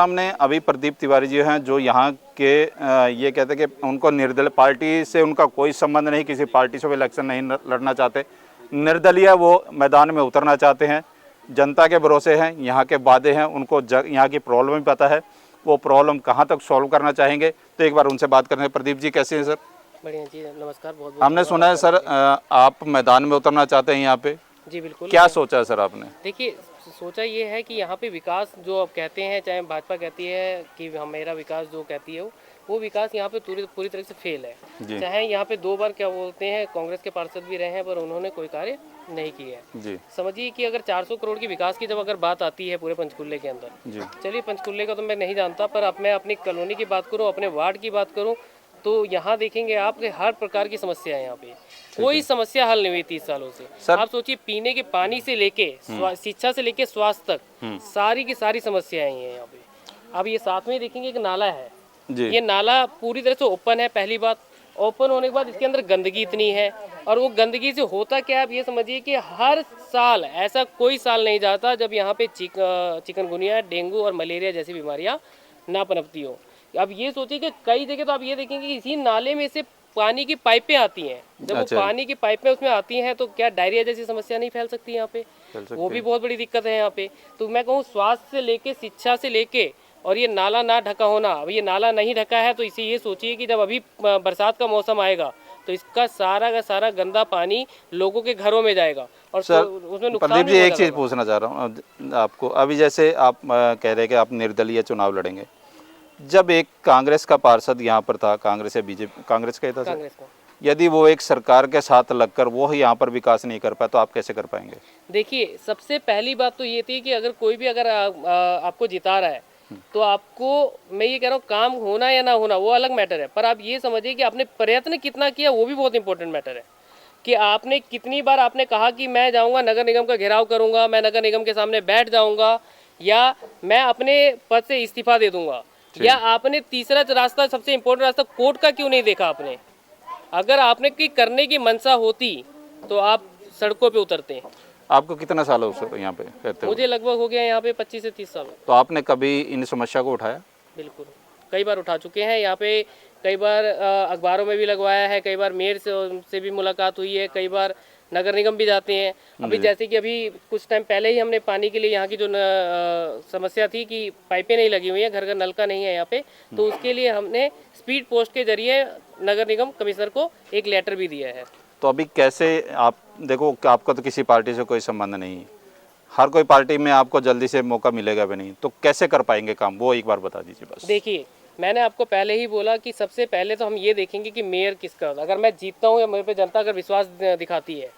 सामने अभी प्रदीप तिवारी जी हैं जो यहाँ के ये कहते हैं कि उनको निर्दलीय पार्टी से उनका कोई संबंध नहीं, किसी पार्टी से वो इलेक्शन नहीं लड़ना चाहते, निर्दलीय वो मैदान में उतरना चाहते हैं, जनता के भरोसे हैं, यहाँ के वादे हैं, उनको यहाँ की प्रॉब्लम भी पता है, वो प्रॉब्लम कहाँ तक सॉल्व करना चाहेंगे। तो एक बार उनसे बात करते हैं। प्रदीप जी कैसे हैं सर? बढ़िया जी, नमस्कार। बहुत हमने सुना है सर आप मैदान में उतरना चाहते हैं यहाँ पे, जी बिल्कुल। क्या सोचा है सर आपने? देखिए, सोचा ये है कि यहाँ पे विकास जो आप कहते हैं, चाहे भाजपा कहती है कि मेरा विकास जो कहती है वो विकास यहाँ पे पूरी तरह से फेल है। चाहे यहाँ पे 2 बार क्या बोलते हैं कांग्रेस के पार्षद भी रहे हैं, पर उन्होंने कोई कार्य नहीं किया है। समझिए कि अगर 400 करोड़ की विकास की जब अगर बात आती है पूरे पंचकुले के अंदर, चलिए पंचकुले का तो मैं नहीं जानता, पर अब मैं अपनी कॉलोनी की बात करूँ, अपने वार्ड की बात करूँ, तो यहाँ देखेंगे आप हर प्रकार की समस्या है। यहाँ पे कोई समस्या हल नहीं हुई 30 सालों से। आप सोचिए, पीने के पानी से लेके शिक्षा से लेके स्वास्थ्य तक सारी की सारी समस्याएं हैं यहाँ पे। अब ये साथ में देखेंगे एक नाला है, ये नाला पूरी तरह से ओपन है। पहली बात, ओपन होने के बाद इसके अंदर गंदगी इतनी है, और वो गंदगी से होता क्या है आप ये समझिए कि हर साल ऐसा कोई साल नहीं जाता जब यहाँ पे चिकनगुनिया, डेंगू और मलेरिया जैसी बीमारियाँ ना पनपती हो। अब ये सोचिए कि कई जगह तो आप ये देखेंगे कि इसी नाले में से पानी की पाइपें आती हैं। जब वो पानी की पाइपें उसमें आती हैं तो क्या डायरिया जैसी समस्या नहीं फैल सकती यहाँ पे? वो भी बहुत बड़ी दिक्कत है यहाँ पे। तो मैं कहूँ स्वास्थ्य से लेके, शिक्षा से लेके, और ये नाला ना ढका होना। अब ये नाला नहीं ढका है तो इसी ये सोचिए कि जब अभी बरसात का मौसम आएगा तो इसका सारा का सारा गंदा पानी लोगों के घरों में जाएगा और उसमें नुकसान। प्रदीप जी, एक चीज़ पूछना चाह रहा हूँ आपको। अभी जैसे आप कह रहे हैं कि आप निर्दलीय चुनाव लड़ेंगे, जब एक कांग्रेस का पार्षद यहाँ पर था, कांग्रेस या बीजेपी, कांग्रेस का ही था सर, यदि वो एक सरकार के साथ लगकर वो यहाँ पर विकास नहीं कर पाए तो आप कैसे कर पाएंगे? देखिए, सबसे पहली बात तो ये थी कि अगर कोई भी अगर आपको जिता रहा है तो आपको, मैं ये कह रहा हूँ, काम होना या ना होना वो अलग मैटर है, पर आप ये समझिए कि आपने प्रयत्न कितना किया वो भी बहुत इंपॉर्टेंट मैटर है। कि आपने कितनी बार आपने कहा कि मैं जाऊँगा नगर निगम का घेराव करूँगा, मैं नगर निगम के सामने बैठ जाऊँगा, या मैं अपने पद से इस्तीफा दे दूँगा, या आपने तीसरा रास्ता, सबसे इम्पोर्टेंट रास्ता, कोर्ट का क्यों नहीं देखा आपने? अगर आपने की करने की मंशा होती तो आप सड़कों पे उतरते हैं। आपको कितना साल हो यहाँ पे रहते हो? मुझे लगभग हो गया यहाँ पे 25 से 30 साल। तो आपने कभी इन समस्या को उठाया? बिल्कुल, कई बार उठा चुके हैं यहाँ पे, कई बार अखबारों में भी लगवाया है, कई बार मेयर से भी मुलाकात हुई है, कई बार नगर निगम भी जाते हैं। अभी जैसे कि अभी कुछ टाइम पहले ही हमने पानी के लिए यहाँ की जो समस्या थी कि पाइपें नहीं लगी हुई हैं, घर घर नलका नहीं है यहाँ पे, तो उसके लिए हमने स्पीड पोस्ट के जरिए नगर निगम कमिश्नर को एक लेटर भी दिया है। तो अभी कैसे, आप देखो आपका तो किसी पार्टी से कोई संबंध नहीं, हर कोई पार्टी में आपको जल्दी से मौका मिलेगा भी नहीं, तो कैसे कर पाएंगे काम, वो एक बार बता दीजिए बस। देखिए, मैंने आपको पहले ही बोला कि सबसे पहले तो हम ये देखेंगे कि मेयर किसका होगा। अगर मैं जीतता हूँ या मेरे पे जनता अगर विश्वास दिखाती है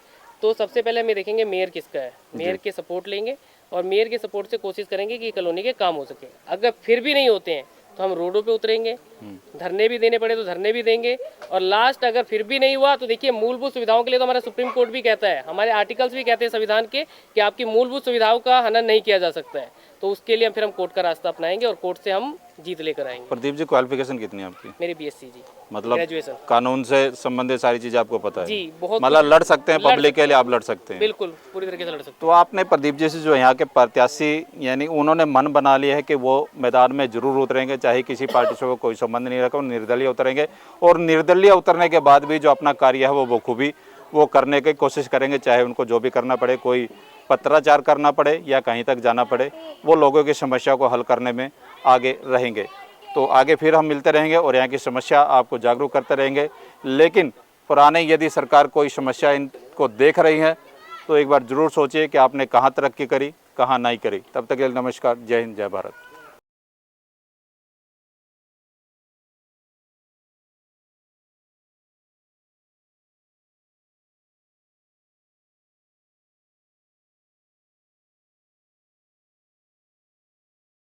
तो सबसे पहले हम ये देखेंगे मेयर किसका है। मेयर के सपोर्ट लेंगे और मेयर के सपोर्ट से कोशिश करेंगे कि कॉलोनी के काम हो सके। अगर फिर भी नहीं होते हैं तो हम रोडों पे उतरेंगे, धरने भी देने पड़े तो धरने भी देंगे, और लास्ट अगर फिर भी नहीं हुआ तो देखिए, मूलभूत सुविधाओं के लिए तो हमारा सुप्रीम कोर्ट भी कहता है, हमारे आर्टिकल्स भी कहते हैं संविधान के, कि आपकी मूलभूत सुविधाओं का हनन नहीं किया जा सकता है। तो उसके लिए फिर हम कोर्ट का रास्ता अपनाएंगे और कोर्ट से हम जीत लेकर आएंगे। प्रदीप जी, क्वालिफिकेशन कितनी है आपकी? मेरी BSc जी, मतलब ग्रेजुएशन। कानून से संबंधित सारी चीजें आपको पता है जी, बहुत, मतलब लड़ सकते हैं पब्लिक के लिए, आप लड़ सकते हैं? बिल्कुल, पूरी तरीके से लड़ सकते हैं। तो आपने प्रदीप जी से जो यहाँ के प्रत्याशी, यानी उन्होंने मन बना लिया है कि वो मैदान में जरूर उतरेंगे, चाहे किसी पार्टी से वो कोई संबंध नहीं रखा, निर्दलीय उतरेंगे, और निर्दलीय उतरने के बाद भी जो अपना कार्य है वो बखूबी वो करने की कोशिश करेंगे, चाहे उनको जो भी करना पड़े, कोई पत्राचार करना पड़े या कहीं तक जाना पड़े, वो लोगों की समस्या को हल करने में आगे रहेंगे। तो आगे फिर हम मिलते रहेंगे और यहाँ की समस्या आपको जागरूक करते रहेंगे। लेकिन पुराने यदि सरकार कोई समस्या इनको देख रही है तो एक बार ज़रूर सोचिए कि आपने कहाँ तरक्की करी, कहाँ नहीं करी। तब तक के लिए नमस्कार, जय हिंद, जय भारत।